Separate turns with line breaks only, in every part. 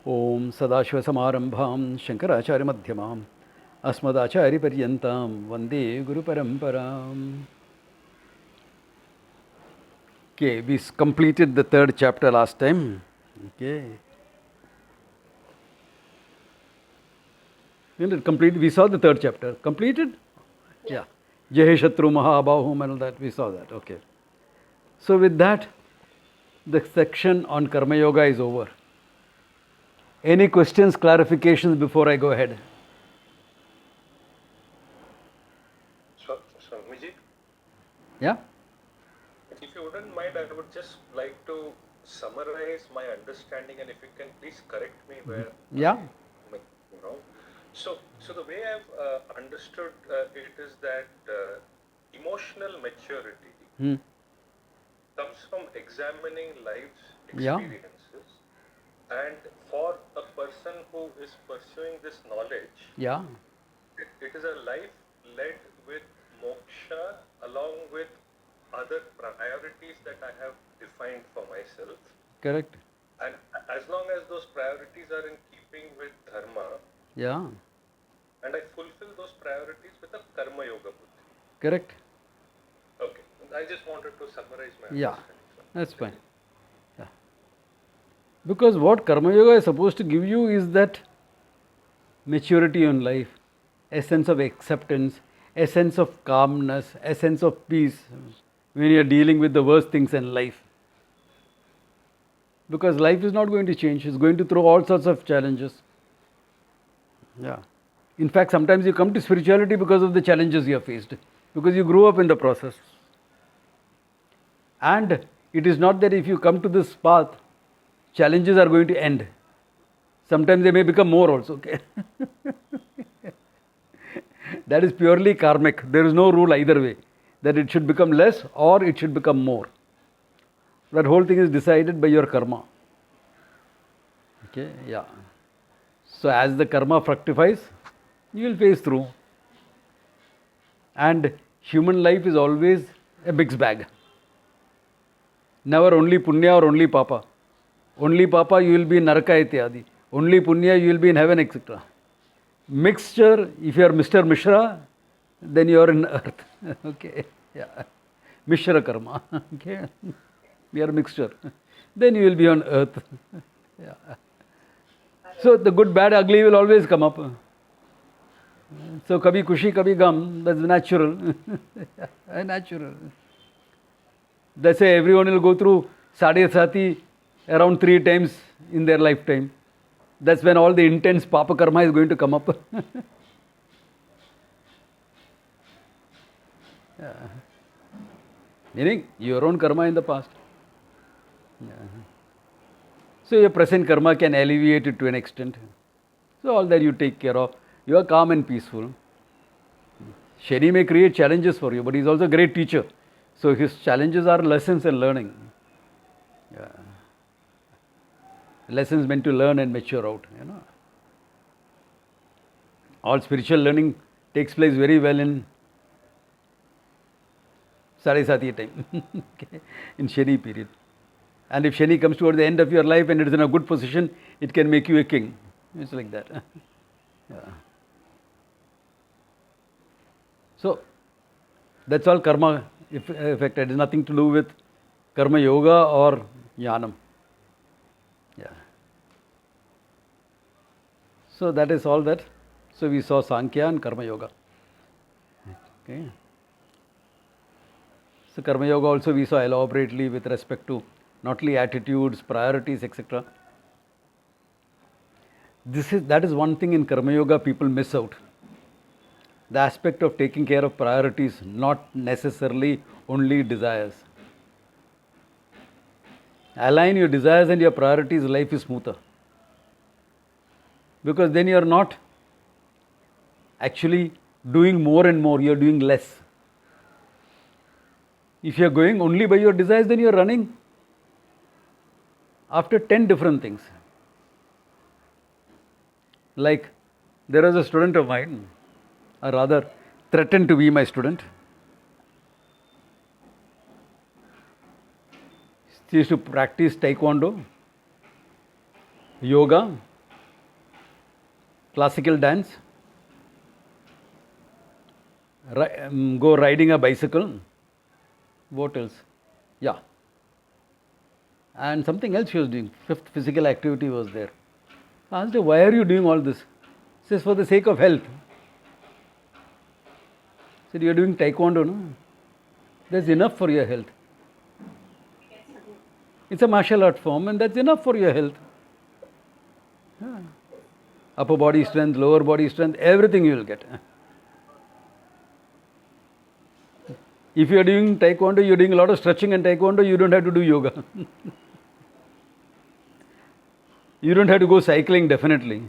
Om Sadashivasamaramabham Shankaracharyamadhyamam Asmadacharyaparyantam Vande Guru Paramparam. Okay, we completed the third chapter last time. Okay. We saw the third chapter. Completed? Yeah. Jai Shatru Mahabahum and all that. We saw that. Okay. So with that, the section on Karma Yoga is over. Any questions, clarifications before I go ahead?
Swamiji?
Yeah?
If you wouldn't mind, I would just like to summarize my understanding, and if you can please correct me where
Yeah.
I am wrong. So the way I've understood it is that emotional maturity comes from examining life's experiences, and for a person who is pursuing this knowledge, it is a life led with moksha along with other priorities that I have defined for myself.
Correct.
And as long as those priorities are in keeping with dharma, and I fulfill those priorities with a karma yoga buddhi.
Correct.
Okay. I just wanted to summarize my
understanding. That's fine. Yeah. Because what Karma Yoga is supposed to give you is that maturity in life, a sense of acceptance, a sense of calmness, a sense of peace when you are dealing with the worst things in life. Because life is not going to change, it's going to throw all sorts of challenges. Yeah. In fact, sometimes you come to spirituality because of the challenges you have faced, because you grew up in the process. And it is not that if you come to this path, challenges are going to end. Sometimes they may become more also. Okay? That is purely karmic. There is no rule either way, that it should become less or it should become more. That whole thing is decided by your karma. Okay, yeah. So as the karma fructifies, you will face through. And human life is always a mixed bag. Never only punya or only papa. Only papa, you will be in naraka ityadi. Only punya, you will be in heaven, etc. Mixture, if you are Mr. Mishra, then you are in earth. Okay, yeah. Mishra karma. Okay, we are mixture. Then you will be on earth. Yeah. So the good, bad, ugly will always come up. So kabhi kushi, kabhi gum. That's natural. Natural. That's why everyone will go through sadhe sati around 3 times in their lifetime. That's when all the intense papa karma is going to come up. Yeah. Meaning your own karma in the past. Yeah. So your present karma can alleviate it to an extent. So all that you take care of. You are calm and peaceful. Shani may create challenges for you, but he is also a great teacher. So his challenges are lessons and learning. Yeah. Lessons meant to learn and mature out. All spiritual learning takes place very well in Sarasati time, okay, in Shani period. And if Shani comes toward the end of your life and it is in a good position, it can make you a king. It's like that. Yeah. So, that's all karma effect. It has nothing to do with karma yoga or jnanam. Yeah. So, that is all that. So, we saw Sankhya and karma yoga. Okay. So, karma yoga also we saw elaborately with respect to not only attitudes, priorities, etc. That is one thing in karma yoga people miss out. The aspect of taking care of priorities, not necessarily only desires. Align your desires and your priorities, life is smoother. Because then you are not actually doing more and more, you are doing less. If you are going only by your desires, then you are running after 10 different things. Like, there was a student of mine, or rather threatened to be my student. She used to practice taekwondo, yoga, classical dance, go riding a bicycle. What else? Yeah. And something else she was doing. Fifth physical activity was there. I asked her, why are you doing all this? She says, for the sake of health. I said, you are doing taekwondo, no? That's enough for your health. It's a martial art form and that's enough for your health. Yeah. Upper body strength, lower body strength, everything you will get. If you are doing taekwondo, you are doing a lot of stretching and taekwondo, you don't have to do yoga. You don't have to go cycling, definitely.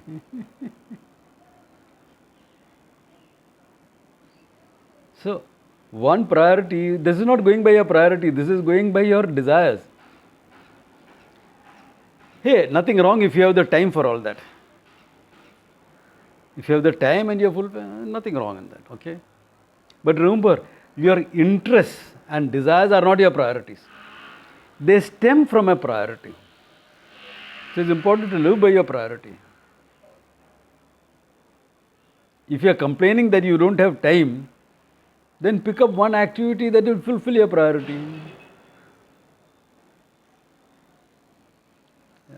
So, one priority, this is not going by your priority, this is going by your desires. Hey, nothing wrong if you have the time for all that. If you have the time and you have full, nothing wrong in that, okay? But remember, your interests and desires are not your priorities. They stem from a priority. So it's important to live by your priority. If you are complaining that you don't have time, then pick up one activity that will fulfill your priority. Yeah.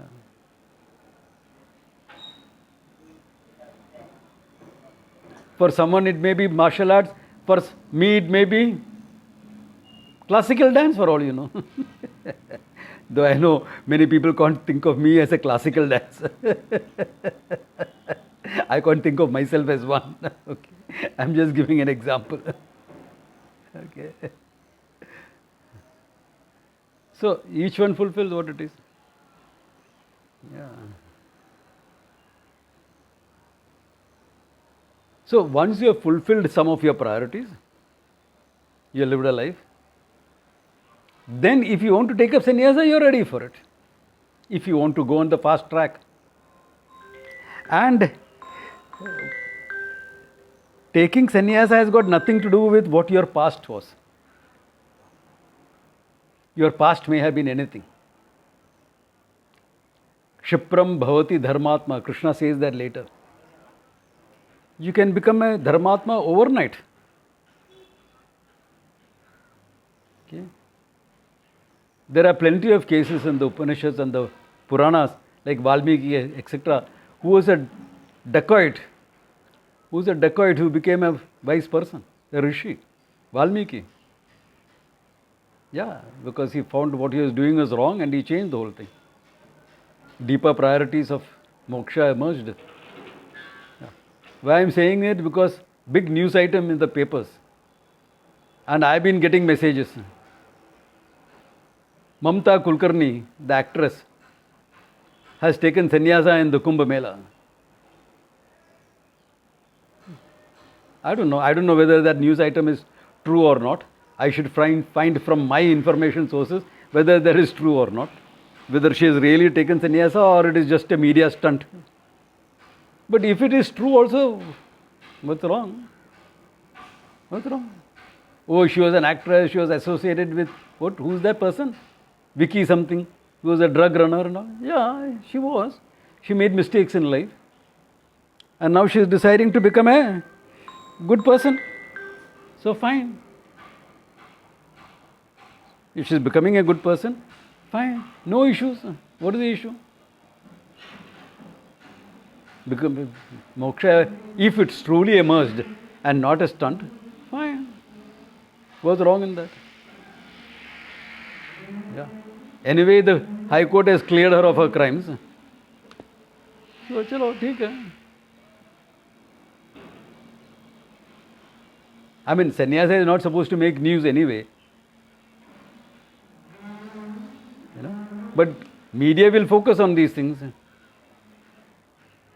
For someone it may be martial arts, for me it may be classical dance, for all you know. Though I know many people can't think of me as a classical dancer. I can't think of myself as one. Okay. I'm just giving an example. Okay. So each one fulfills what it is. Yeah. So once you have fulfilled some of your priorities, you have lived a life, then if you want to take up sannyasa, you are ready for it. If you want to go on the fast track. And taking sannyasa has got nothing to do with what your past was. Your past may have been anything. Kshipram bhavati dharmatma. Krishna says that later. You can become a dharmatma overnight. Okay. There are plenty of cases in the Upanishads and the Puranas, like Valmiki, etc., who was a dacoit. Who became a wise person, a rishi. Valmiki. Yeah, because he found what he was doing was wrong and he changed the whole thing. Deeper priorities of moksha emerged. Yeah. Why I am saying it? Because big news item in the papers. And I have been getting messages. Mamta Kulkarni, the actress, has taken sannyasa in the Kumbh Mela. I don't know whether that news item is true or not. I should find from my information sources whether that is true or not. Whether she has really taken sannyasa or it is just a media stunt. But if it is true also, what's wrong? What's wrong? Oh, she was an actress, she was associated with, what? Who's that person? Vicky something, who was a drug runner and all. Yeah, she was. She made mistakes in life. And now she is deciding to become a good person. So fine. If she is becoming a good person, fine. No issues. What is the issue? Moksha, if it's truly emerged and not a stunt, fine. What's wrong in that? Yeah. Anyway, the High Court has cleared her of her crimes. So, chalo, theek hai. I mean, sannyasa is not supposed to make news anyway. You know? But media will focus on these things.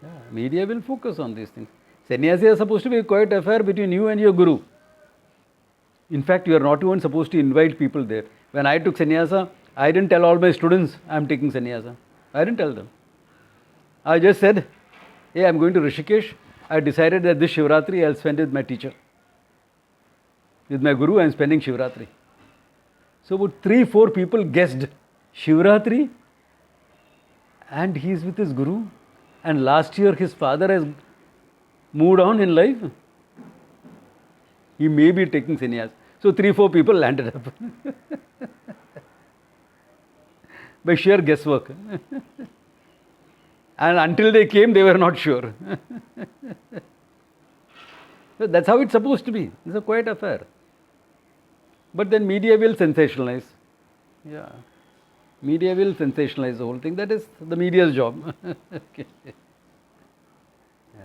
Yeah, media will focus on these things. Sannyasa is supposed to be a quiet affair between you and your guru. In fact, you are not even supposed to invite people there. When I took sannyasa, I didn't tell all my students I am taking sannyasa. I didn't tell them. I just said, hey, I am going to Rishikesh. I decided that this Shivratri I will spend with my teacher. With my guru, I am spending Shivratri. So about 3-4 people guessed Shivratri and he is with his guru. And last year his father has moved on in life. He may be taking sannyas. So 3-4 people landed up by sheer guesswork. And until they came, they were not sure. So that's how it's supposed to be. It's a quiet affair. But then media will sensationalize. Yeah. Media will sensationalize the whole thing. That is the media's job. Okay. Yeah.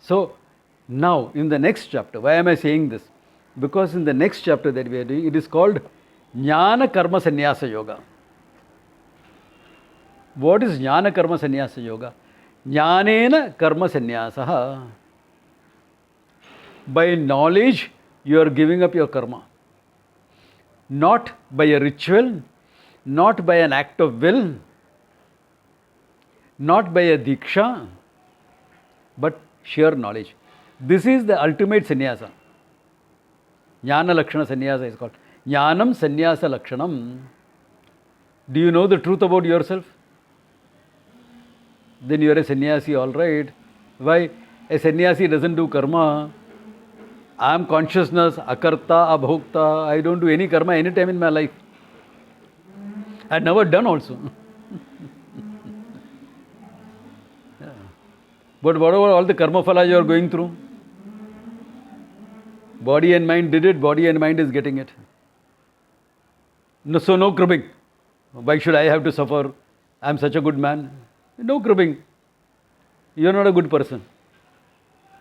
So now in the next chapter, why am I saying this? Because in the next chapter that we are doing, it is called Jnana Karma Sannyasa Yoga. What is Jnana Karma Sannyasa Yoga? Jnanena Karma Sannyasaha. By knowledge, you are giving up your karma. Not by a ritual, not by an act of will, not by a diksha, but sheer knowledge. This is the ultimate sannyasa. Jnana Lakshana Sannyasa is called. Jnanam Sannyasa Lakshanam. Do you know the truth about yourself? Then you are a sannyasi, all right. Why? A sannyasi doesn't do karma. I am consciousness, akarta, abhokta. I don't do any karma any time in my life. I had never done also. Yeah. But what about all the karma phala you are going through? Body and mind did it, body and mind is getting it. No, so no cribbing. Why should I have to suffer? I am such a good man. No cribbing. You are not a good person.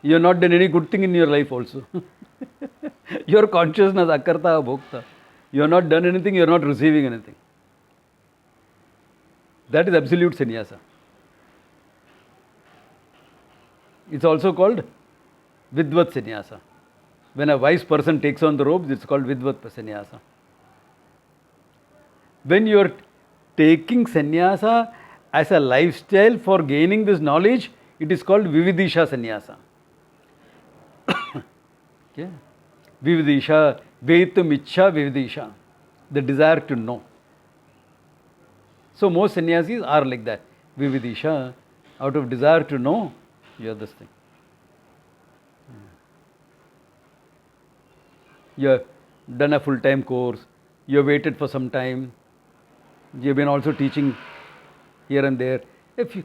You have not done any good thing in your life also. Your consciousness, akarta, bhokta. You have not done anything, you are not receiving anything. That is absolute sannyasa. It's also called Vidvat sannyasa. When a wise person takes on the robes, it's called Vidvat sannyasa. When you are taking sannyasa as a lifestyle for gaining this knowledge, it is called Vividisha sannyasa. Okay. Vividisha, Veitum Ichha Vividisha, the desire to know. So most sannyasis are like that. Vividisha, out of desire to know, you have this thing. You have done a full-time course, you have waited for some time, you have been also teaching here and there. A few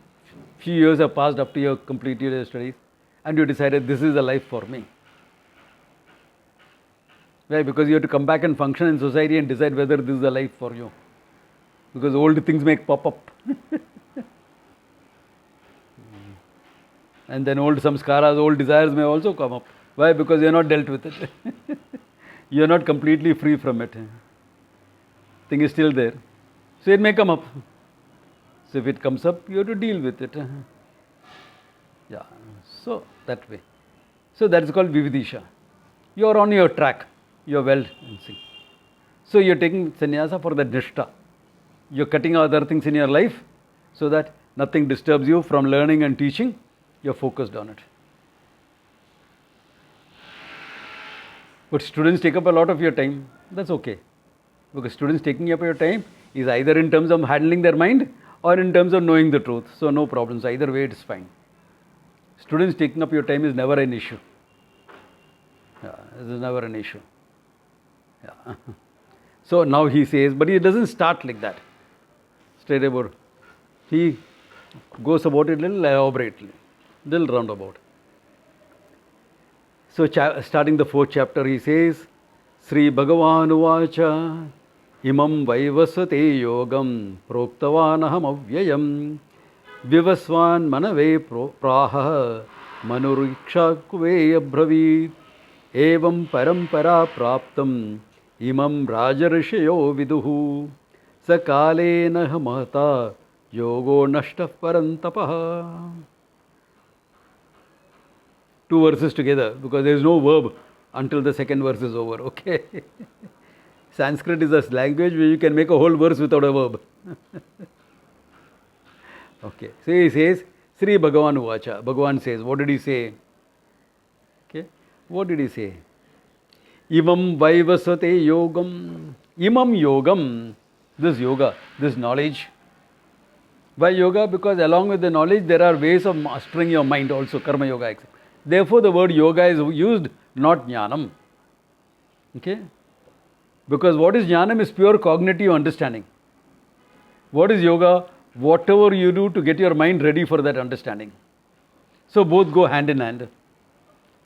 years have passed after you have completed your studies and you decided this is the life for me. Why? Because you have to come back and function in society and decide whether this is the life for you. Because old things may pop up. And then old samskaras, old desires may also come up. Why? Because you are not dealt with it. You are not completely free from it. Thing is still there. So it may come up. So if it comes up, you have to deal with it. Yeah. So that way. So that is called Vividisha. You are on your track. You are well in sync. So you are taking sannyasa for the nishta. You are cutting other things in your life so that nothing disturbs you from learning and teaching. You are focused on it. But students take up a lot of your time. That's okay. Because students taking up your time is either in terms of handling their mind or in terms of knowing the truth. So no problems. Either way it is fine. Students taking up your time is never an issue. Yeah, this is never an issue. Yeah. So now he says, but he doesn't start like that. Straight about. He goes about it a little elaborately, little roundabout. So starting the 4th chapter, he says, Sri Bhagavan Uvacha Imam Vaivasate Yogam Proktavanaham Avyayam Vivasvan Manave Praha Manuriksha Kuve Abhravit Evam Parampara Praptam Imam Rajarishayo Viduhu Sakalena Mahata Yogo Nashtaf Parantapaha. 2 verses together because there is no verb until the 2nd verse is over. Okay. Sanskrit is a language where you can make a whole verse without a verb. Okay. So he says, Sri Bhagavan Uvacha. Bhagavan says, what did he say? Okay. What did he say? Imam Vaivasate Yogam. Imam Yogam. This yoga, this knowledge. Why yoga? Because along with the knowledge, there are ways of mastering your mind also. Karma yoga, etc. Therefore, the word yoga is used, not jnanam. Okay? Because what is jnanam is pure cognitive understanding. What is yoga? Whatever you do to get your mind ready for that understanding. So both go hand in hand.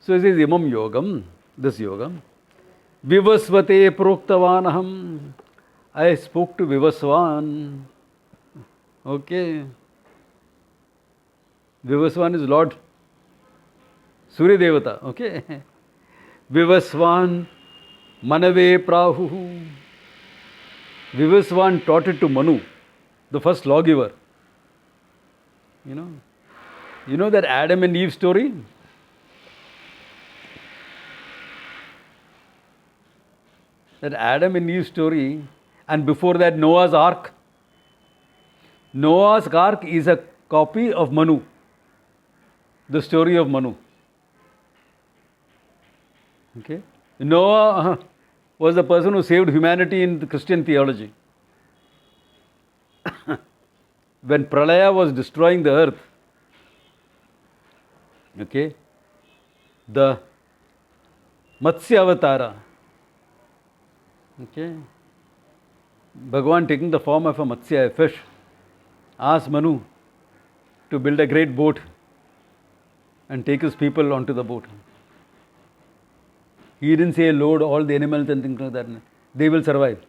So it says imam yogam, this yoga. Vivasvate proktavanaham. I spoke to Vivasvan. Okay. Vivasvan is Lord Surya Devata. Okay. Vivasvan manave prahu. Vivasvan taught it to Manu, the first lawgiver. You know that Adam and Eve story? That Adam and Eve story, and before that Noah's Ark. Noah's Ark is a copy of Manu, the story of Manu. Okay? Noah was the person who saved humanity in the Christian theology. When Pralaya was destroying the earth, okay, the Matsya Avatara, okay, Bhagavan taking the form of a Matsya, a fish, asked Manu to build a great boat and take his people onto the boat. He didn't say load all the animals and things like that. They will survive.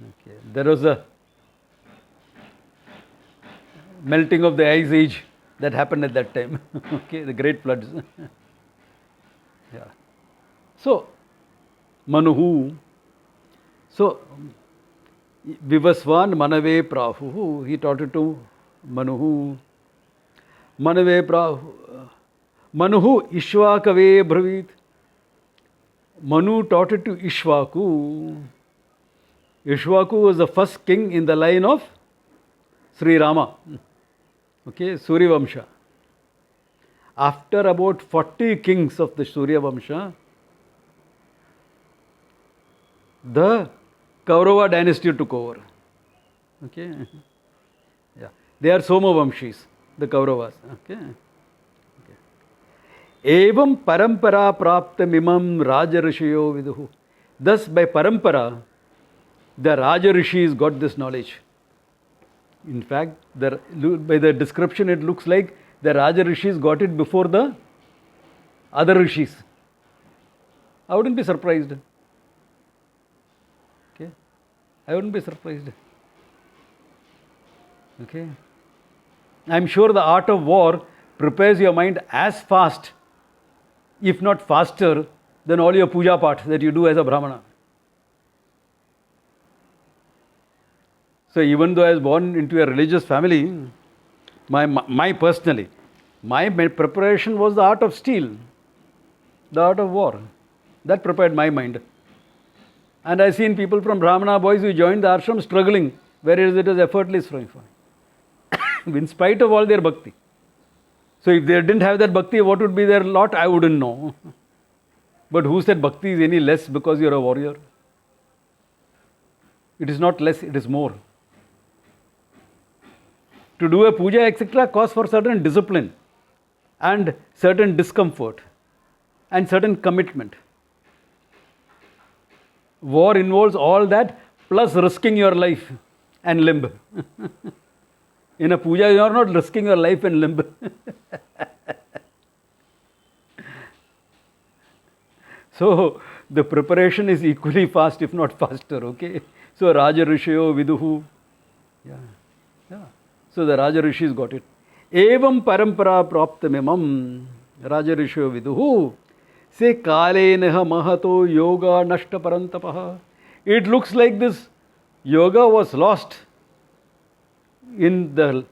Okay. There was a melting of the ice age that happened at that time. Okay, the great floods. Yeah. So, Manuhu. So, Vivasvan manave prahu. He taught it to Manuhu. Manave prahu. Manuhu Ishvakave bravit. Manu taught it to Ishvaku. Ishvaku was the first king in the line of Sri Rama. Okay, Surya Vamsha. After about 40 kings of the Surya Vamsha, the Kaurava dynasty took over. Okay. Yeah. They are Soma Vamshis, the Kauravas. Okay. Evam parampara praptamimam Raja Rishiyo viduhu. Thus, by parampara, the Raja Rishis got this knowledge. In fact, by the description, it looks like the Raja Rishis got it before the other Rishis. I wouldn't be surprised. Okay, I wouldn't be surprised. Okay, I'm sure the art of war prepares your mind as fast, if not faster, than all your puja path that you do as a Brahmana. So even though I was born into a religious family, my personally, my preparation was the art of steel, the art of war. That prepared my mind. And I've seen people from Brahmana boys who joined the ashram struggling, whereas it was effortless for him. In spite of all their bhakti. So if they didn't have that bhakti, what would be their lot? I wouldn't know. But who said bhakti is any less because you're a warrior? It is not less, it is more. To do a puja, etc., calls for certain discipline and certain discomfort and certain commitment. War involves all that plus risking your life and limb. In a puja, you are not risking your life and limb. So, the preparation is equally fast, if not faster, okay? So, Raja Rishiyo Viduhu. Yeah. So, the Raja Rishis got it. Evam parampara praptamimam Raja Rishiyo Viduhu. Say Kaleneha Mahato Yoga Nashta Parantapaha. It looks like this yoga was lost in the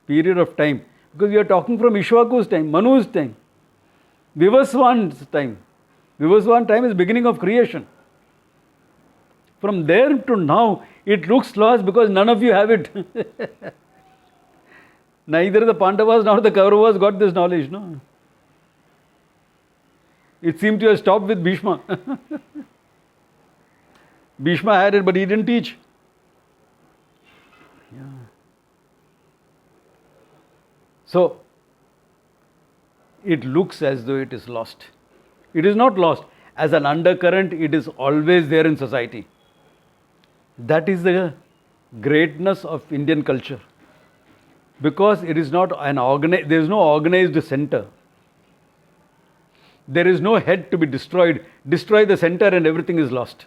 period of time. Because we are talking from Ishwaku's time, Manu's time, Vivasvan's time. Vivasvan time is beginning of creation. From there to now, it looks lost because none of you have it. Neither the Pandavas nor the Kauravas got this knowledge, no? It seemed to have stopped with Bhishma. Bhishma had it, but he didn't teach. Yeah. So, it looks as though it is lost. It is not lost. As an undercurrent, it is always there in society. That is the greatness of Indian culture. Because it is not there is no organized center. There is no head to be destroyed. Destroy the center and everything is lost.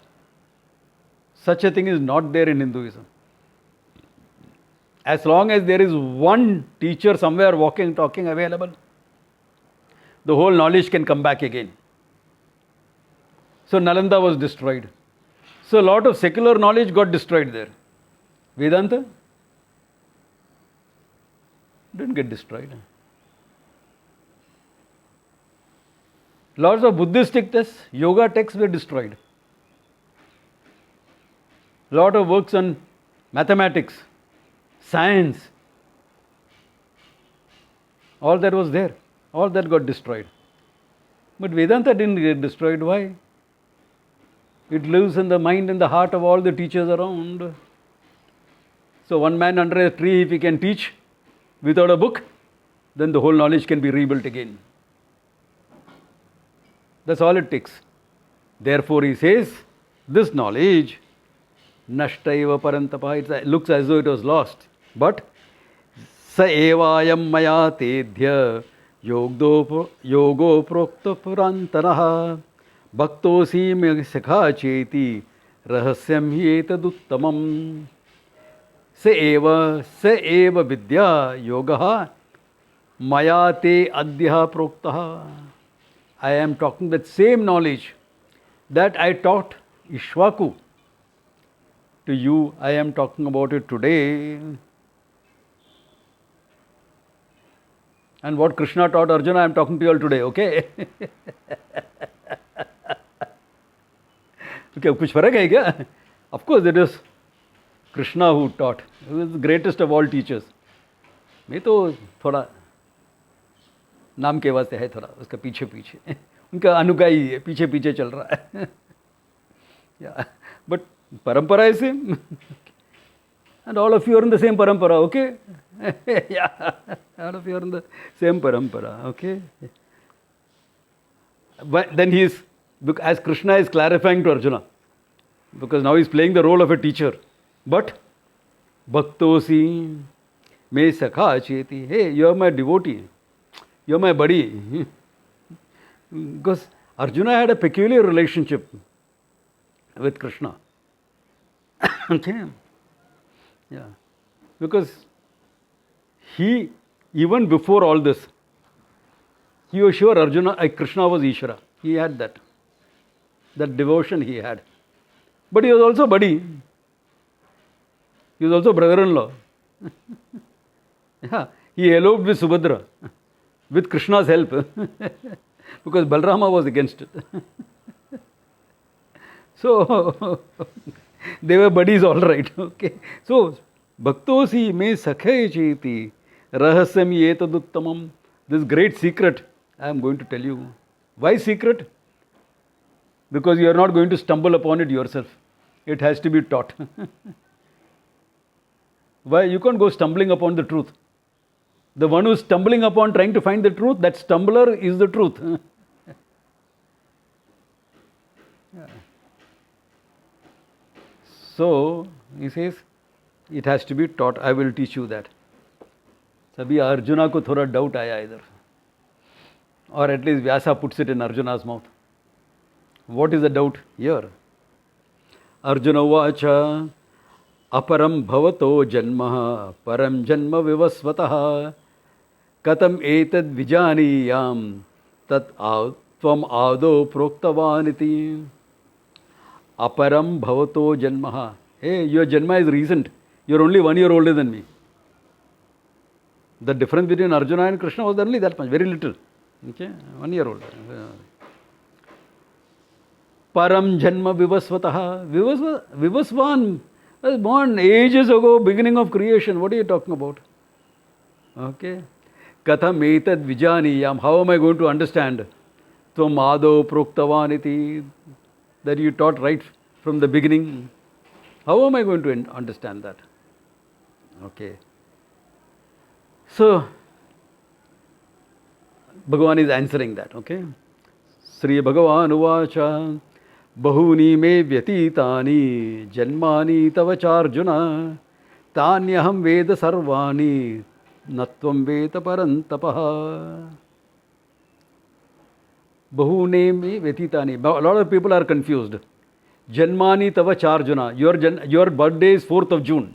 Such a thing is not there in Hinduism. As long as there is one teacher somewhere walking, talking, available, the whole knowledge can come back again. So Nalanda was destroyed. So a lot of secular knowledge got destroyed there. Vedanta didn't get destroyed. Lots of Buddhistic texts, yoga texts were destroyed. Lot of works on mathematics, science, all that was there. All that got destroyed. But Vedanta didn't get destroyed. Why? It lives in the mind and the heart of all the teachers around. So one man under a tree, if he can teach without a book, then the whole knowledge can be rebuilt again. That's all it takes. Therefore he says, this knowledge, nashtaiva parantapa, it looks as though it was lost. But sa evayam maya tedhya yogo prokta purantanaha bhaktosi me sakha cheti rahasyam hi etaduttamam. Sa eva vidya yogaha maya te adhya proktaha. I am talking that same knowledge that I taught Ishwaku to you. I am talking about it today. And what Krishna taught Arjuna, I am talking to you all today, okay? Okay, कुछ फर्क है क्या? Of course, it is Krishna who taught. He was the greatest of all teachers. मैं तो थोड़ा नाम के वास्ते है, थोड़ा उसका पीछे पीछे उनका अनुगाई है, पीछे पीछे चल रहा है. Yeah, but parampara is same. And all of you are in the same parampara, okay? Yeah, all of you are in the same parampara, okay? But then he is, as Krishna is clarifying to Arjuna, because now he is playing the role of a teacher. But bhaktosi me sakha cheti. Hey, you are my devotee. You are my buddy. Because Arjuna had a peculiar relationship with Krishna. Okay? Yeah. Because he, even before all this, he was sure Krishna was Ishvara. He had that devotion he had. But he was also buddy. He was also brother-in-law. Yeah. He eloped with Subhadra, with Krishna's help, because Balrama was against it. So, they were buddies all right. Okay. So, Bhaktosi me sakhe cheti rahasyam etaduttamam. This great secret I am going to tell you. Why secret? Because you are not going to stumble upon it yourself. It has to be taught. Why? You can't go stumbling upon the truth. The one who is stumbling upon trying to find the truth, that stumbler is the truth. Yeah. So, he says, it has to be taught. I will teach you that. Sabhi Arjuna ko thoda doubt aaya idhar. Or at least Vyasa puts it in Arjuna's mouth. What is the doubt here? Arjuna vacha aparam bhavato janma param janma vivasvataha katam etad vijaniyam tat tvam ado proktavaniti. Aparam bhavato janmaha. Hey, your janma is recent. You are only 1 year older than me. The difference between Arjuna and Krishna was only that much, very little. Okay, 1 year older. Param janma vivasvataha. Vivasvan was born ages ago, beginning of creation. What are you talking about? Okay. Katham etad vijaniyam. How am I going to understand? Tvam ado proktavaniti. That you taught right from the beginning. How am I going to understand that? Okay. So, Bhagavan is answering that, okay? Sri Bhagavan Uvacha Bahuni me vyatitani janmani tavacharjuna tanyaham veda sarvani natvam veta parantapaha. Bahuni me vyatitani. A lot of people are confused. Janmani tavacharjuna. Your birthday is 4th of June.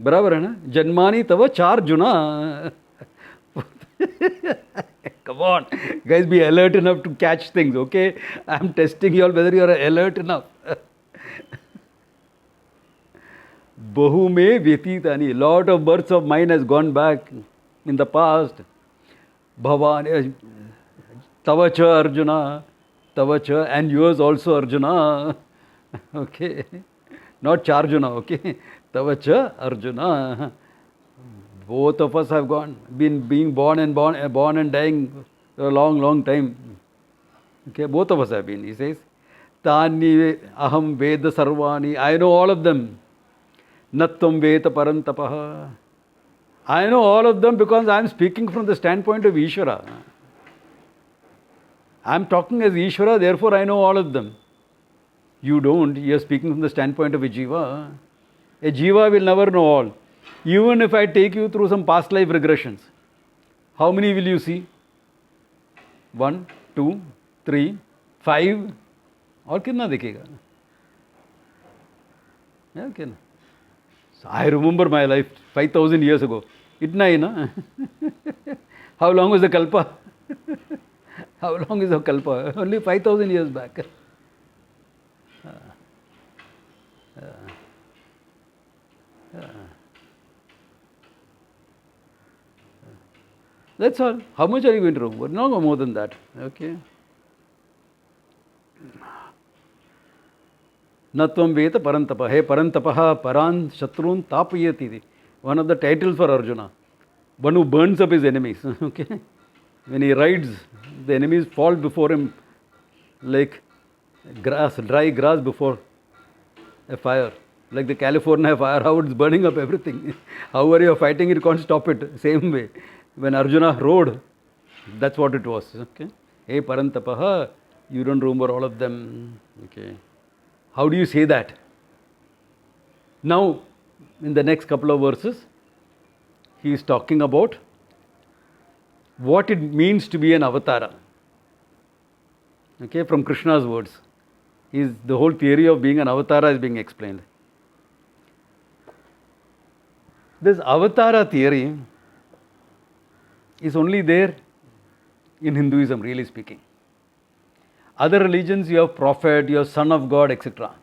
बराबर है ना? जन्मानी तव 4 जुना. Come on, guys, be alert enough to catch things, okay? I'm testing you all whether you are alert enough. Bahu me vyatitani. Lot of births of mine has gone back in the past. Bhavan, tavacha Arjuna, tavacha, and yours also Arjuna. Okay, not Charjuna, okay? Tavacha Arjuna. Both of us have being born and dying for a long time. Okay, both of us have been. He says, Tani aham veda sarvani. I know all of them. Nattam veta parantapaha. I know all of them because I am speaking from the standpoint of Ishvara. I am talking as Ishvara, therefore I know all of them. You don't. You are speaking from the standpoint of a jiva. A jiva will never know all. Even if I take you through some past life regressions, how many will you see? 1, 2, 3, 5. और कितना दिखेगा? क्या? So I remember my life 5,000 years ago. इतना ही ना? How long is the kalpa? How long is the kalpa? Only 5,000 years back. That's all. How much are you going to remember? No more than that. Okay. Natvam veta parantapa. Hey parantapaha paran shatrun tapayati. One of the titles for Arjuna. One who burns up his enemies. Okay. When he rides, the enemies fall before him like grass, dry grass before a fire. Like the California fire, how it's burning up everything. However you are fighting, it can't stop it. Same way. When Arjuna rode, that's what it was. Okay. Hey parantapaha, you don't remember all of them. Okay. How do you say that? Now, in the next couple of verses, he is talking about what it means to be an avatara. Okay, from Krishna's words. The whole theory of being an avatara is being explained. This avatara theory is only there in Hinduism, really speaking. Other religions, you have prophet, you have son of God, etc.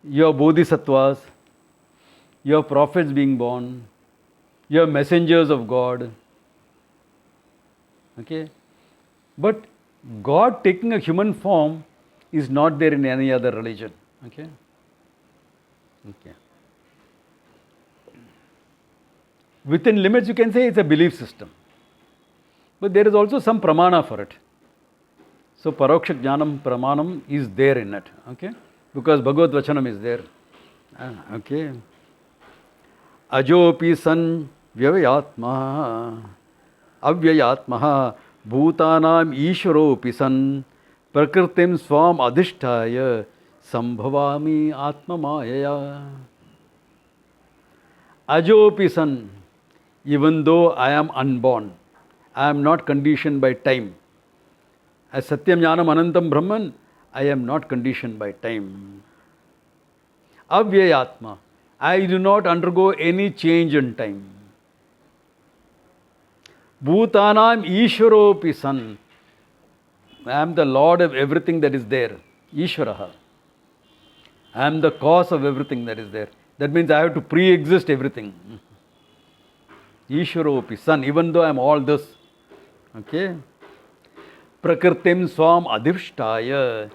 You have bodhisattvas, you have prophets being born, you have messengers of God. Okay? But God taking a human form is not there in any other religion. Okay? Okay. Within limits, you can say it's a belief system. But there is also some pramana for it. So, Paroksha Jnanam Pramanam is there in it. Okay? Because Bhagavad Vachanam is there. Okay? Ajopi san vyavayatma avyayatmaha bhutanam ishvaropi san prakritim swam adhishtaya sambhavami atma mayaya. Ajopi san, even though I am unborn, I am not conditioned by time. As Satyam Jnanam Anantam Brahman, I am not conditioned by time. Avyayatma, I do not undergo any change in time. Bhutanam Ishvaropi san, I am the Lord of everything that is there. Ishvaraha. I am the cause of everything that is there. That means I have to pre-exist everything. Ishvaropi san, even though I am all this. Okay? Prakritim swam adhishtaya,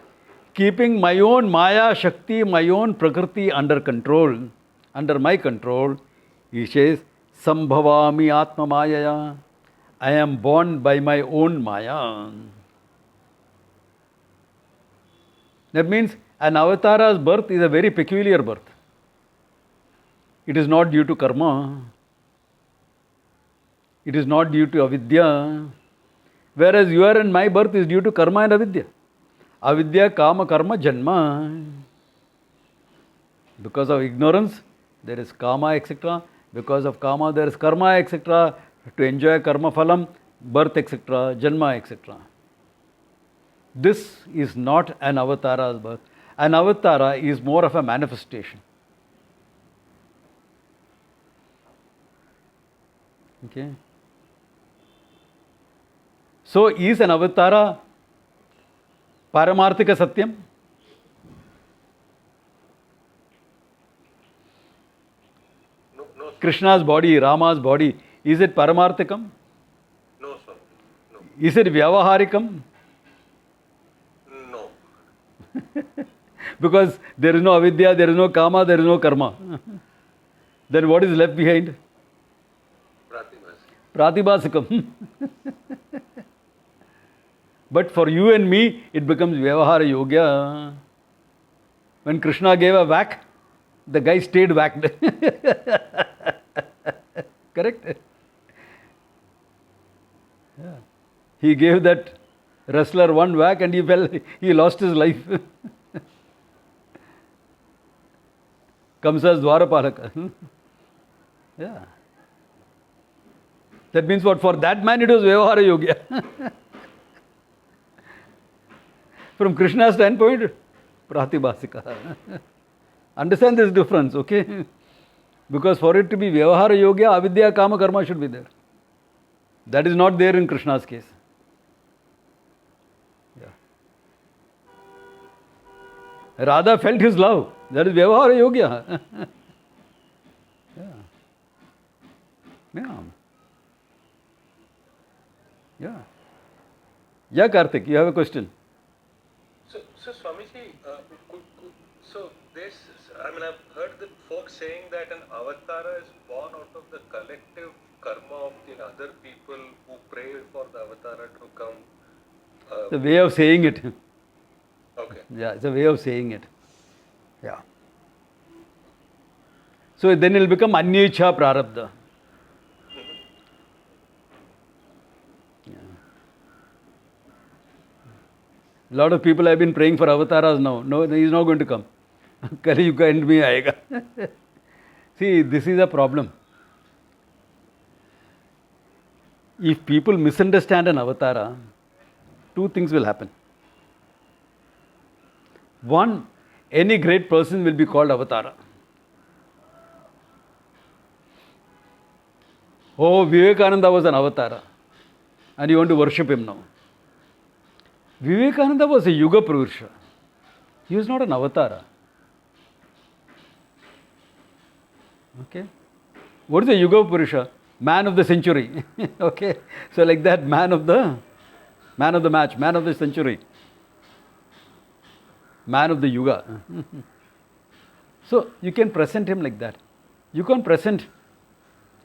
keeping my own maya shakti, my own prakriti under control, under my control. He says, Sambhavami atma mayaya, I am born by my own maya. That means an avatara's birth is a very peculiar birth. It is not due to karma. It is not due to avidya. Whereas your and my birth is due to karma and avidya. Avidya, kama, karma, janma. Because of ignorance, there is kama, etc. Because of kama, there is karma, etc. To enjoy karma phalam, birth, etc., janma, etc. This is not an avatara's birth. An avatara is more of a manifestation. Okay. So, is an avatara paramarthika satyam?
No,
Krishna's body, Rama's body, is it paramarthikam?
no, sir. No.
Is it vyavaharikam?
No.
Because there is no avidya, there is no kama, there is no karma. Then what is left behind? Pratibhasikam. But for you and me, it becomes Vyavahara Yogya. When Krishna gave a whack, the guy stayed whacked. Correct? Yeah. He gave that wrestler one whack and he lost his life. Kamsa's Dwarapalaka. Yeah. That means what? For that man it was Vyavahara Yogya. From Krishna's standpoint, Pratibhasika. Understand this difference, okay? Because for it to be Vyavahara Yogya, Avidya, Kama, Karma should be there. That is not there in Krishna's case. Yeah. Radha felt his love. That is Vyavahara Yogya. Yeah. Yeah. Yeah. Yeah, Karthik, you have a question.
So Swamiji, so this, I mean, I've heard the folks saying that an avatara is born out of the collective karma of the other people who pray for the avatara to come.
The way of saying it.
Okay.
Yeah, it's a way of saying it. Yeah. So then it will become Anyecha Prarabdha. A lot of people have been praying for avatars now. No, he is not going to come. Kali Yuga end mein aayega. See, this is a problem. If people misunderstand an avatara, two things will happen. One, any great person will be called avatara. Oh, Vivekananda was an avatara. And you want to worship him now. Vivekananda was a Yuga Purusha. He was not an avatara. Okay? What is a Yuga Purusha? Man of the century. Okay? So like that, man of the match, man of the century. Man of the Yuga. So you can present him like that. You can't present.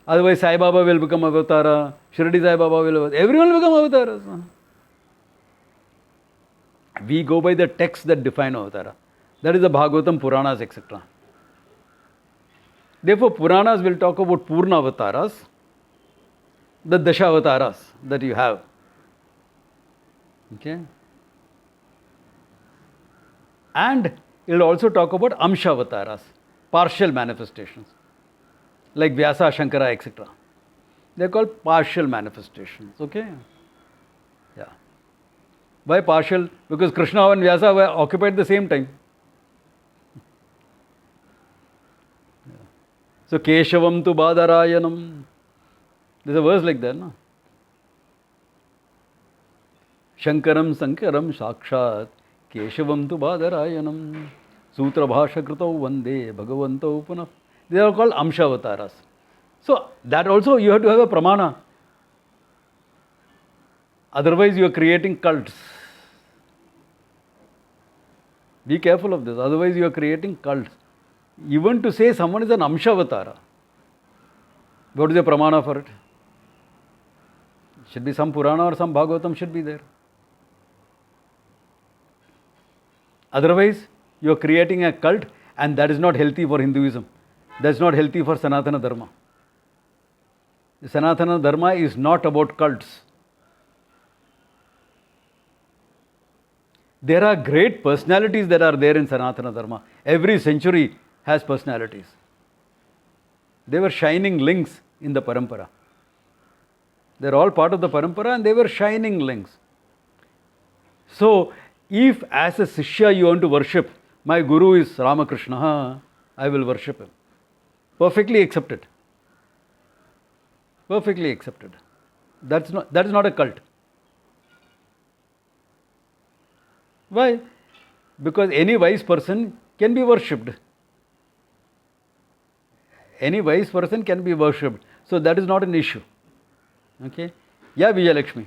Otherwise Sai Baba will become avatara. Shirdi Sai Baba will, everyone will become avatara. We go by the texts that define avatara. That is the Bhagavatam, Puranas, etc. Therefore, Puranas will talk about Purna avataras, the Dasha avataras that you have. Okay? And it will also talk about Amsha avataras, partial manifestations, like Vyasa, Shankara, etc. They are called partial manifestations. Okay? Yeah. Why partial? Because Krishna and Vyasa were occupied at the same time. So, Keshavam tu Badarayanam. There's a verse like that, no? Shankaram Sankaram Sakshat Keshavam tu Badarayanam Sutra Bhasha Krutau Vande Bhagavantau Punah. They are called Amsha avataras. So, that also you have to have a pramana. Otherwise, you are creating cults. Be careful of this. Otherwise, you are creating cults. Even to say someone is an Amsha avatara, what is the pramana for it? Should be some Purana or some Bhagavatam should be there. Otherwise, you are creating a cult and that is not healthy for Hinduism. That's not healthy for Sanatana Dharma. The Sanatana Dharma is not about cults. There are great personalities that are there in Sanatana Dharma. Every century has personalities. They were shining links in the parampara. They're all part of the parampara and they were shining links. So, if as a Sishya you want to worship, my Guru is Ramakrishna, I will worship him. Perfectly accepted. Perfectly accepted. That is not a cult. Why? Because any wise person can be worshipped. Any wise person can be worshipped. So that is not an issue. Okay? Yeah, Vijayalakshmi.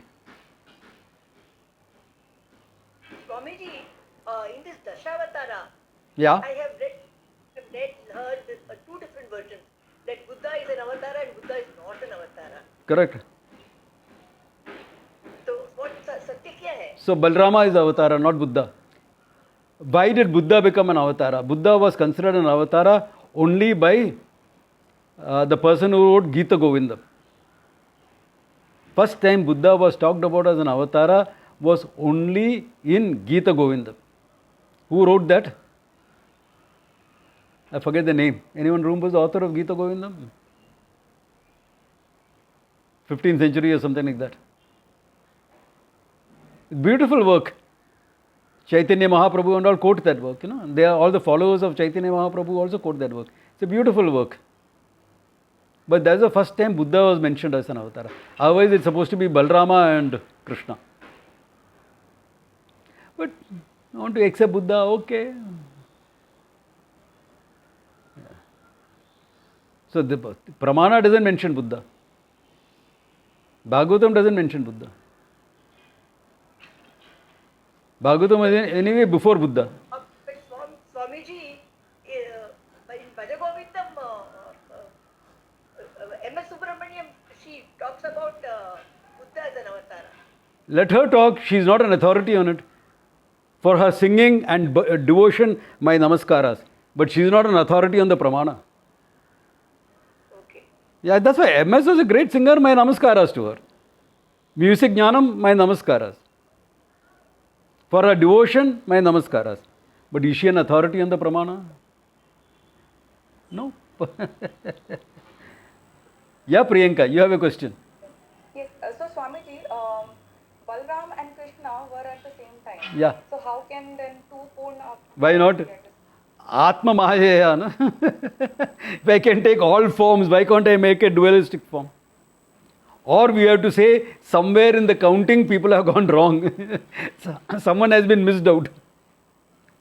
Swamiji, in this Dashavatara,
Yeah.
I have heard two different versions. That Buddha is an avatara and Buddha is not an avatara.
Correct.
So what Satya kya hai?
So Balrama is avatara, not Buddha. Why did Buddha become an avatara? Buddha was considered an avatara only by the person who wrote Gita Govindam. First time Buddha was talked about as an avatara was only in Gita Govindam. Who wrote that? I forget the name. Anyone remember the author of Gita Govindam? 15th century or something like that. Beautiful work. Chaitanya Mahaprabhu and all quote that work. They are all the followers of Chaitanya Mahaprabhu also quote that work. It's a beautiful work. But that's the first time Buddha was mentioned as an avatara. Otherwise, it's supposed to be Balrama and Krishna. But I want to accept Buddha, okay. Yeah. So the Pramana doesn't mention Buddha. Bhagavatam doesn't mention Buddha. Bhagavatam is anyway before Buddha.
But Swamiji, in Bhagavad M.S. Subramaniam, she talks about Buddha as an avatara.
Let her talk. She is not an authority on it. For her singing and devotion, my namaskaras. But she is not an authority on the pramana.
Okay.
Yeah, that's why MS was a great singer, my namaskaras to her. Music jnanam, my namaskaras. For her devotion, my namaskaras. But is she an authority on the pramana? No. Yeah, Priyanka, you have a question.
Yes, so Swamiji, Balram and Krishna were at the same time.
Yeah.
So how can then two Purna...
Why not? Atma Mahaya. No? If I can take all forms, why can't I make a dualistic form? Or we have to say, somewhere in the counting, people have gone wrong. Someone has been missed out.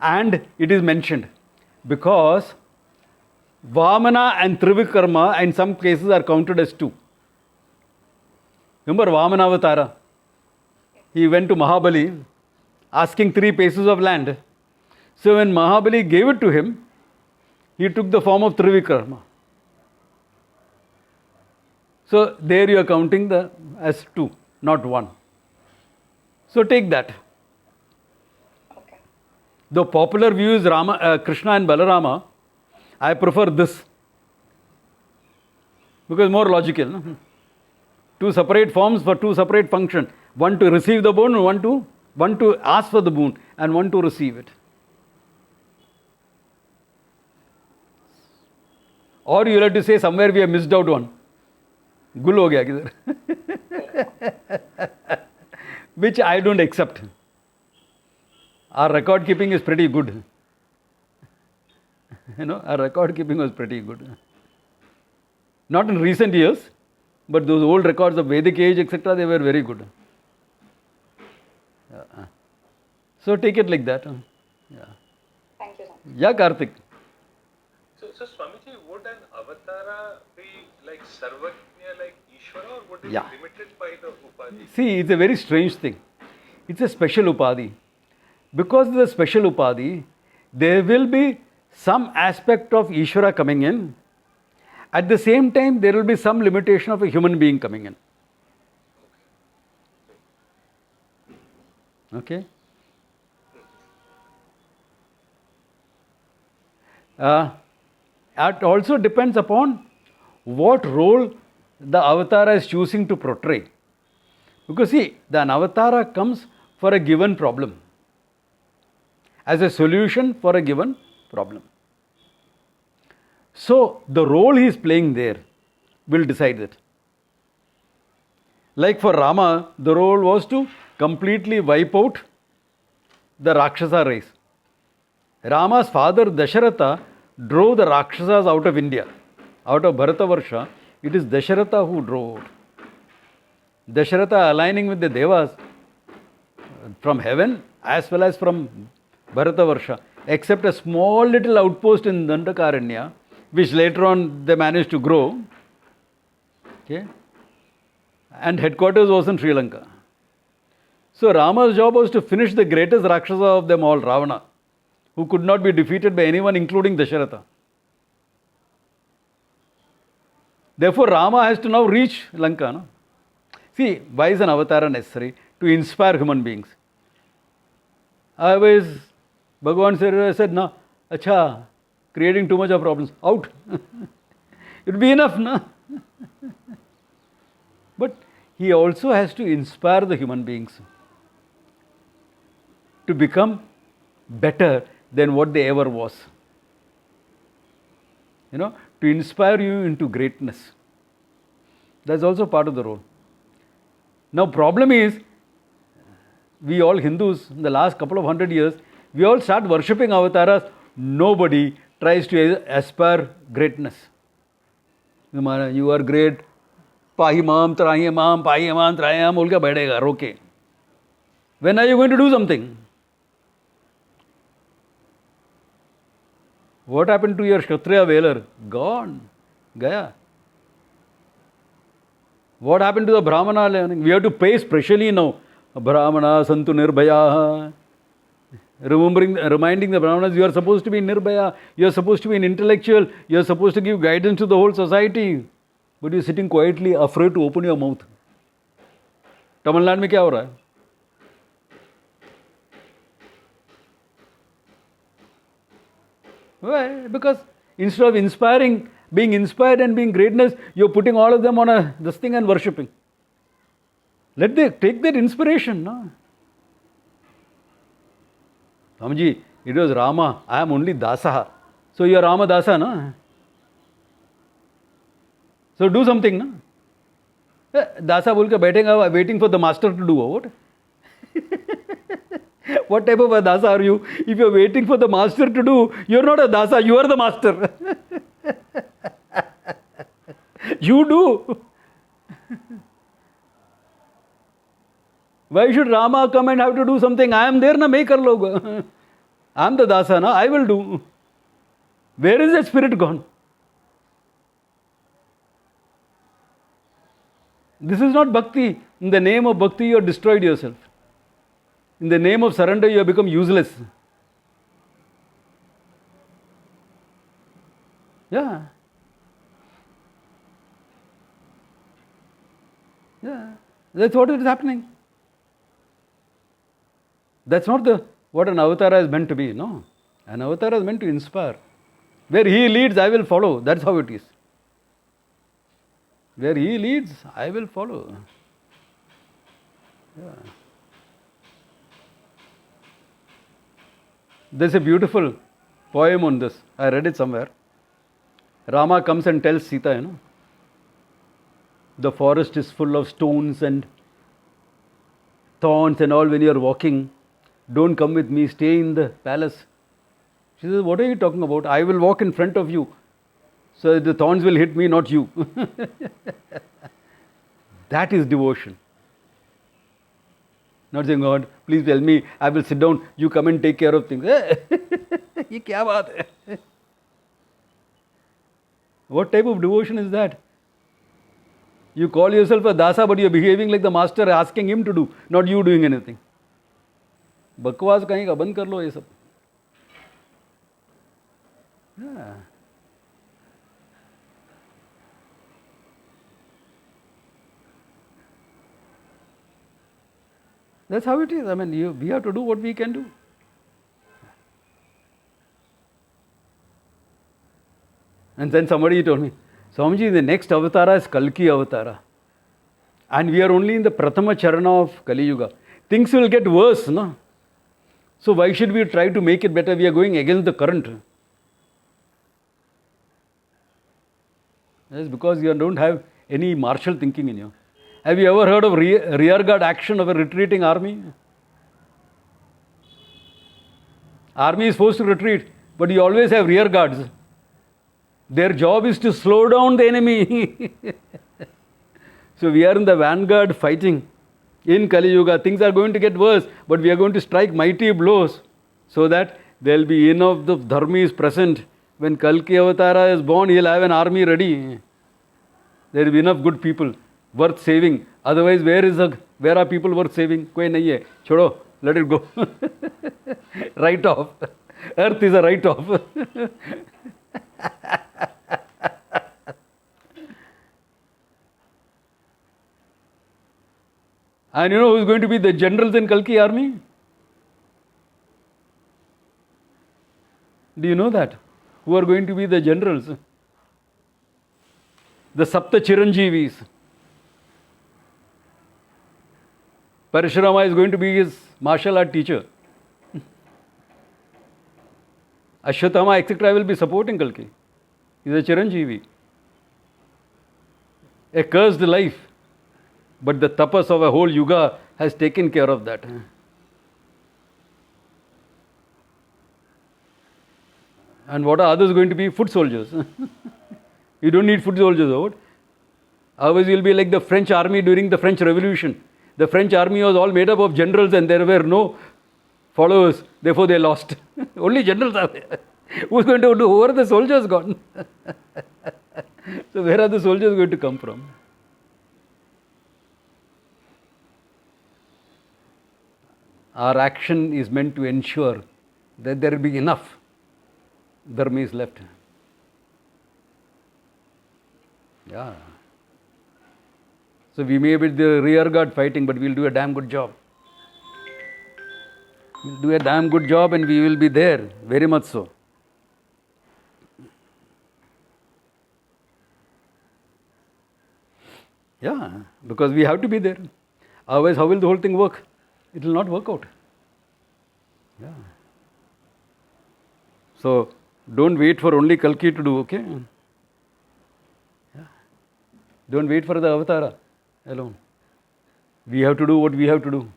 And it is mentioned. Because Vamana and Trivikrama in some cases are counted as two. Remember Vamana Avatara? He went to Mahabali asking 3 pieces of land. So when Mahabali gave it to him, he took the form of Trivikrama. So there you are counting as 2, not 1. So take that.
Okay.
The popular view is Krishna and Balarama. I prefer this because more logical. No? 2 separate forms for 2 separate functions. One to receive the boon, one to ask for the boon, and one to receive it. Or you have to say somewhere we have missed out one. Gul ho gaya kidhar. Which I don't accept. Our record keeping is pretty good. Our record keeping was pretty good. Not in recent years, but those old records of Vedic age, etc., they were very good. So take it like that. Yeah.
Thank you, sir.
Yeah, Karthik.
So Swamiji, would an avatara be like Sarvajna, like Ishvara, or would it
Yeah.
be limited by the Upadhi?
See, it's a very strange thing. It's a special Upadhi. Because it's a special Upadhi, there will be some aspect of Ishvara coming in. At the same time, there will be some limitation of a human being coming in. Okay? it also depends upon what role the avatara is choosing to portray. Because see, an avatara comes for a given problem, as a solution for a given problem. So the role he is playing there will decide it. Like for Rama, the role was to completely wipe out the Rakshasa race. Rama's father Dasharatha drove the Rakshasas out of India, out of Bharatavarsha. It is Dasharatha who drove out. Dasharatha aligning with the Devas from heaven as well as from Bharatavarsha, except a small little outpost in Dandakaranya, which later on they managed to grow. Okay? And headquarters was in Sri Lanka. So Rama's job was to finish the greatest Rakshasa of them all, Ravana, who could not be defeated by anyone, including Dasharatha. Therefore, Rama has to now reach Lanka. No? See, why is an avatara necessary? To inspire human beings. Otherwise, Bhagavan said, no, acha, creating too much of problems, out. It will be enough, no? But he also has to inspire the human beings to become better than what they ever was. To inspire you into greatness. That's also part of the role. Now, problem is, we all Hindus, in the last couple of 100 years, we all start worshipping avatars. Nobody tries to aspire greatness. You are great. Pahi mam, trahi mam, pahi mam, trahi mam, bolke baithega, roke. When are you going to do something? What happened to your Kshatriya Velar? Gone. Gaya. What happened to the Brahmana learning? We have to pay specially now. Brahmana santu nirbhaya. Reminding the Brahmanas, you are supposed to be nirbhaya. You are supposed to be an intellectual. You are supposed to give guidance to the whole society. But you are sitting quietly, afraid to open your mouth. Tamil Nadu में क्या हो रहा है? Why? Because instead of being inspired and being greatness, you are putting all of them on this thing and worshipping. Let them take that inspiration. No? Swamiji, it was Rama. I am only Dasaha. So you are Rama Dasa, no? So do something, no? Dasa bolke baithega, waiting for the master to do what? What type of a dasa are you? If you are waiting for the master to do, you are not a dasa, you are the master. You do. Why should Rama come and have to do something? I am there, na, main kar loga. I am the dasa, na, I will do. Where is the spirit gone? This is not bhakti. In the name of bhakti, you have destroyed yourself. In the name of surrender, you have become useless. Yeah. Yeah. That's what is happening. That's not what an avatara is meant to be. No. An avatara is meant to inspire. Where he leads, I will follow. That's how it is. Where he leads, I will follow. Yeah. There's a beautiful poem on this. I read it somewhere. Rama comes and tells Sita, the forest is full of stones and thorns and all when you are walking. Don't come with me, stay in the palace. She says, what are you talking about? I will walk in front of you. So the thorns will hit me, not you. That is devotion. Not saying, God, please tell me, I will sit down, you come and take care of things. Ye kya baat hai? What type of devotion is that? You call yourself a dasa, but you are behaving like the master, asking him to do, not you doing anything. Bakwas kahin ka, band kar lo ye sab. Yeah. That's how it is. I mean, we have to do what we can do. And then somebody told me, Swamiji, the next avatara is Kalki avatara. And we are only in the Prathama Charana of Kali Yuga. Things will get worse, no? So why should we try to make it better? We are going against the current. That's because you don't have any martial thinking in you. Have you ever heard of rearguard action of a retreating army? Army is supposed to retreat, but you always have rear guards. Their job is to slow down the enemy. So we are in the vanguard fighting. In Kali Yuga, things are going to get worse, but we are going to strike mighty blows so that there will be enough of dharmis present. When Kalki Avatara is born, he will have an army ready. There will be enough good people worth saving. Otherwise, where are people worth saving? Koi nahi hai. Chodo, let it go. Write off. Earth is a write off. And you know who is going to be the generals in Kalki army? Do you know that? Who are going to be the generals? The Sapta Chiranjeevis. Parashurama is going to be his martial art teacher. Ashwatthama, etc. will be supporting Kalki. He is a Chiranjeevi. A cursed life. But the tapas of a whole yuga has taken care of that. And what are others going to be? Foot soldiers. You don't need foot soldiers, what? Otherwise you will be like the French army during the French Revolution. The French army was all made up of generals and there were no followers. Therefore they lost. Only generals are there. Who's going to do? Who are the soldiers gone? So where are the soldiers going to come from? Our action is meant to ensure that there will be enough dharmis left. Yeah. So we may be the rear guard fighting, but we'll do a damn good job. We'll do a damn good job and we will be there, very much so. Yeah, because we have to be there. Otherwise, how will the whole thing work? It will not work out. Yeah. So, don't wait for only Kalki to do, okay? Yeah. Don't wait for the avatara alone. We have to do what we have to do.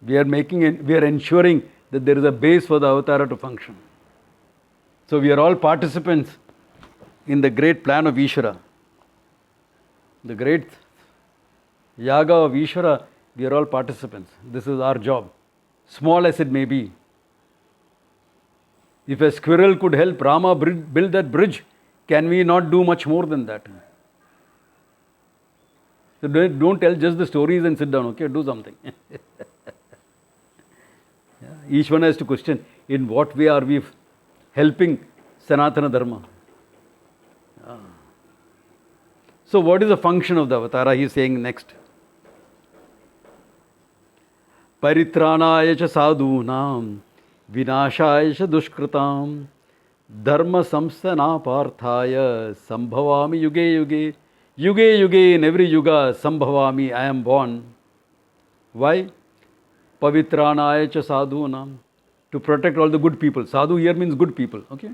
We are ensuring that there is a base for the avatara to function. So, we are all participants in the great plan of Ishvara. The great Yaga of Ishvara, we are all participants. This is our job, small as it may be. If a squirrel could help Rama build that bridge, can we not do much more than that? So don't tell just the stories and sit down, okay? Do something. Each one has to question, in what way are we helping Sanatana Dharma? So what is the function of the avatara? He is saying next. Paritranaya cha sadhunam vinashaya cha dushkritam dharma samstana parthaya sambhavami yuge yuge. Yuge yuge, in every yuga, sambhavami, I am born. Why? Pavitranaya cha sadhunam, to protect all the good people. Sadhu here means good people, okay?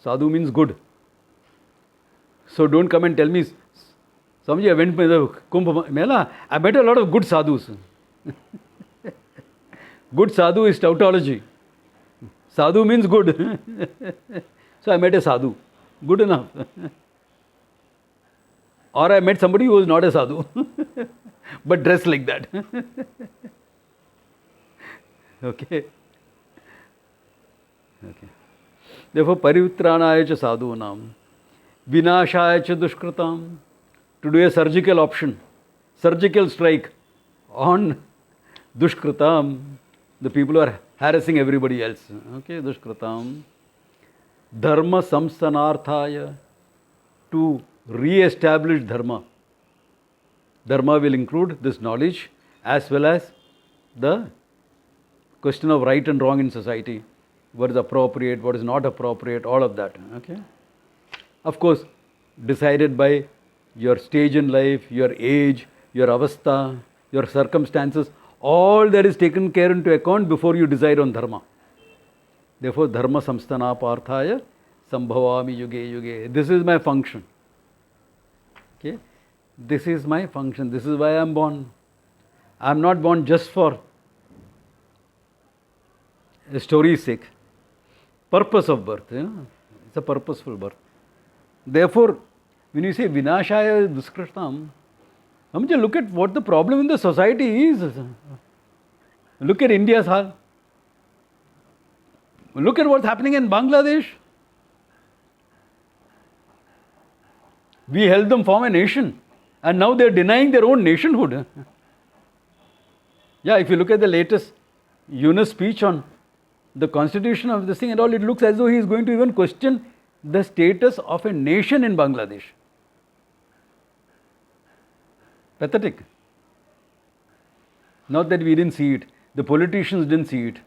Sadhu means good. So don't come and tell me, Swamiji, I went to the Kumbh Mela, I met a lot of good sadhus. Good sadhu is tautology. Sadhu means good. So I met a sadhu. Good enough. Or I met somebody who was not a sadhu, but dressed like that. Okay. Okay. Therefore, parivitranaya cha sadhunam, vinashaya cha dushkritam, to do a surgical option, surgical strike on dushkritam, the people who are harassing everybody else. Okay, dushkritam. Dharma samstanarthaya, to re-establish dharma. Dharma will include this knowledge as well as the question of right and wrong in society. what is appropriate, what is not appropriate, all of that. Okay? Of course, decided by your stage in life, your age, your avastha, your circumstances, all that is taken care into account before you decide on dharma. Therefore, dharma samsthana parthaya sambhavami yuge yuge. This is my function. Okay? This is my function. This is why I am born. I am not born just for a story's sake. Purpose of birth. It's a purposeful birth. Therefore, when you say vinashaya duskritam, look at what the problem in the society is. Look at India's hal. Look at what's happening in Bangladesh. We helped them form a nation, and now they're denying their own nationhood. Yeah, if you look at the latest Yunus speech on the constitution of this thing and all, it looks as though he is going to even question the status of a nation in Bangladesh. Pathetic. Not that we didn't see it. The politicians didn't see it.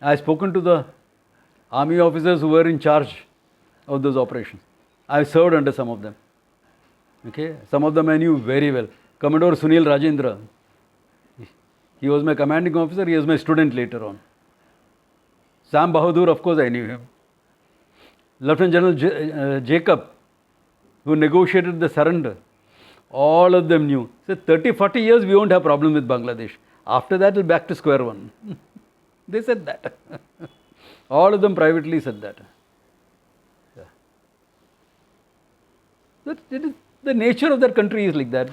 I have spoken to the army officers who were in charge of those operations. I served under some of them. Okay, some of them I knew very well. Commodore Sunil Rajendra. He was my commanding officer. He was my student later on. Sam Bahadur, of course, I knew him. Lieutenant General Jacob, who negotiated the surrender. All of them knew. So 30, 40 years we won't have problem with Bangladesh. After that, we'll back to square one. They said that. All of them privately said that. The nature of that country is like that.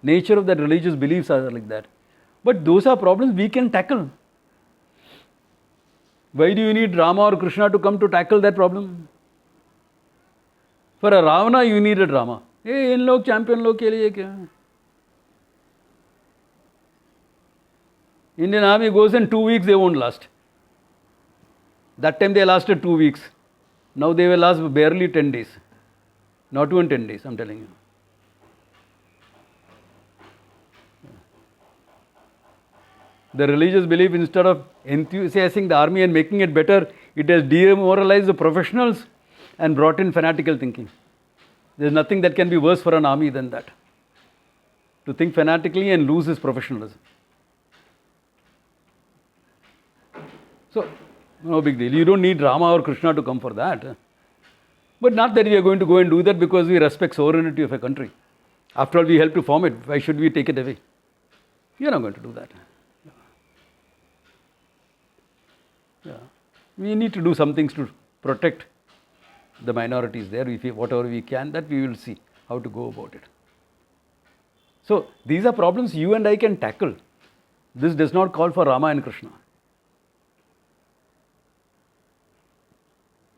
Nature of that religious beliefs are like that. But those are problems we can tackle. Why do you need Rama or Krishna to come to tackle that problem? For a Ravana, you needed Rama. Hey, in log champion log ke liye kya? Indian army goes in 2 weeks, they won't last. That time they lasted 2 weeks. Now they will last barely 10 days. Not even 10 days, I'm telling you. The religious belief, instead of enthusiasing the army and making it better, it has demoralized the professionals and brought in fanatical thinking. There is nothing that can be worse for an army than that. To think fanatically and lose his professionalism. So, no big deal. You don't need Rama or Krishna to come for that. But not that we are going to go and do that because we respect sovereignty of a country. After all, we helped to form it. Why should we take it away? We are not going to do that. Yeah. We need to do some things to protect the minorities there. Whatever we can, that we will see how to go about it. So, these are problems you and I can tackle. This does not call for Rama and Krishna.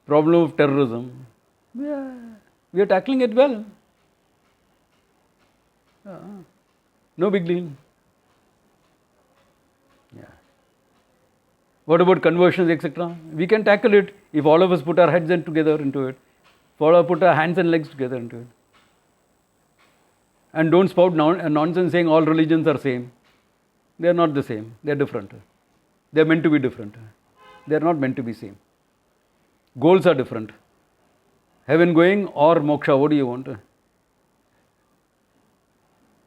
Problem of terrorism. Yeah, we are tackling it well. Yeah. No big deal. Yeah. What about conversions, etc.? We can tackle it if all of us put our heads together into it. If all of us put our hands and legs together into it. And don't spout nonsense saying all religions are same. They are not the same. They are different. They are meant to be different. They are not meant to be same. Goals are different. Heaven going or moksha, what do you want?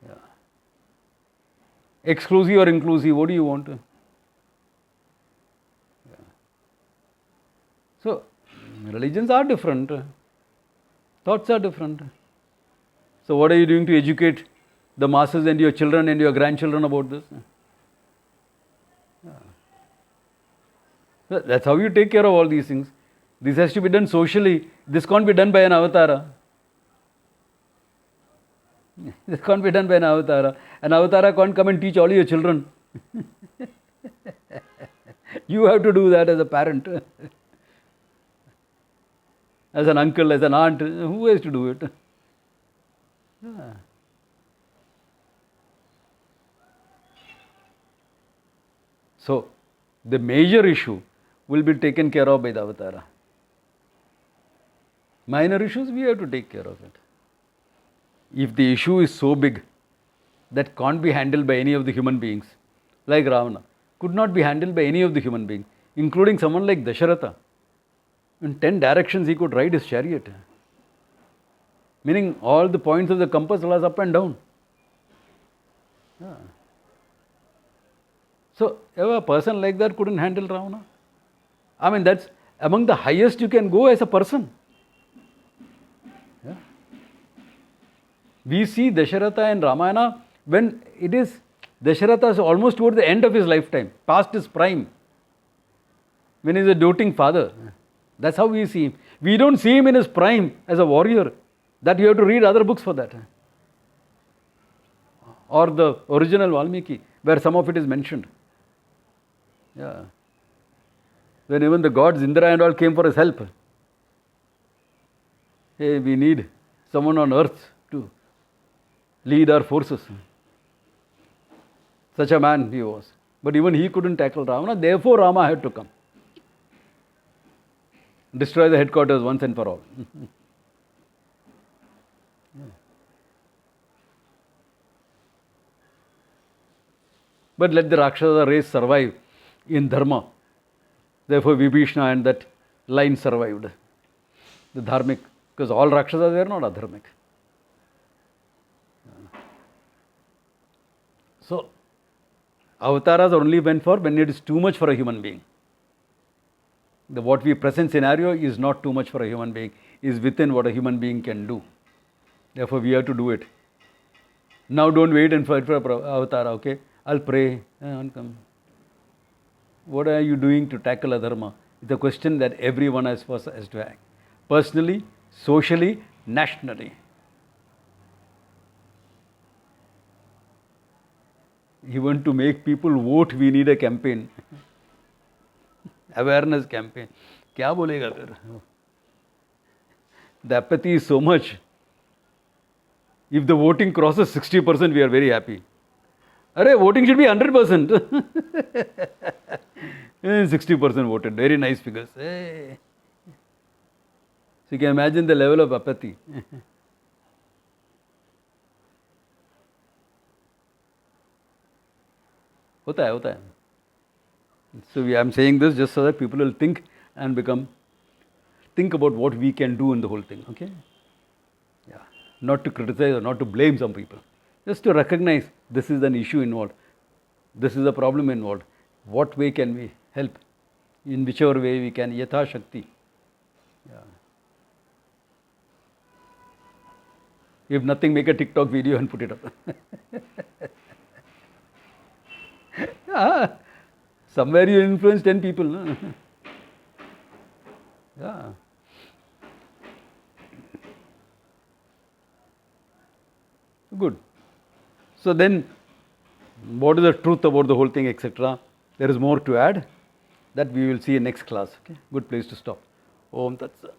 Yeah. Exclusive or inclusive, what do you want? Yeah. So, religions are different. Thoughts are different. So, what are you doing to educate the masses and your children and your grandchildren about this? Yeah. So that's how you take care of all these things. This has to be done socially. This can't be done by an avatara. This can't be done by an avatara. An avatara can't come and teach all your children. You have to do that as a parent. As an uncle, as an aunt. Who has to do it? Yeah. So, the major issue will be taken care of by the avatara. Minor issues, we have to take care of it. If the issue is so big that can't be handled by any of the human beings, like Ravana, could not be handled by any of the human beings. including someone like Dasharatha. In 10 directions he could ride his chariot. Meaning all the points of the compass was up and down. Yeah. So, if a person like that couldn't handle Ravana, I mean, that's among the highest you can go as a person. Yeah. We see Dasharatha in Ramayana when it is Dasharatha is almost toward the end of his lifetime, past his prime, when he is a doting father. That's how we see him. We don't see him in his prime as a warrior. That you have to read other books for that. Or the original Valmiki, where some of it is mentioned. Yeah. When even the gods, Indra and all, came for his help. Hey, we need someone on earth to lead our forces. Such a man he was. But even he couldn't tackle Ravana, therefore Rama had to come. Destroy the headquarters once and for all. But let the Rakshasa race survive in Dharma. Therefore Vibhishna and that line survived. The Dharmic, because all Rakshasas were not adharmic. So, avatars are only meant for when it is too much for a human being. What we present scenario is not too much for a human being, is within what a human being can do. Therefore, we have to do it. Now, don't wait and fight for avatar, okay? I'll pray and come. What are you doing to tackle adharma? It's a question that everyone has to ask. Personally, socially, nationally. Even to make people vote, we need a campaign. Awareness campaign. क्या बोलेगा फिर? The apathy is so much. If the voting crosses 60%, we are very happy. Arey, voting should be 100%. 60% voted. Very nice figures. Hey. So you can imagine the level of apathy. होता है. So I am saying this just so that people will think about what we can do in the whole thing. Okay? Yeah. Not to criticize or not to blame some people. Just to recognize this is an issue involved. This is a problem involved. What way can we help? In whichever way we can. Yatha Shakti. Yeah. If nothing, make a TikTok video and put it up. Yeah. Somewhere you influence 10 people. No? Yeah. Good. So then, what is the truth about the whole thing, etc.? There is more to add. That we will see in next class. Okay? Good place to stop. Om Tat Sat.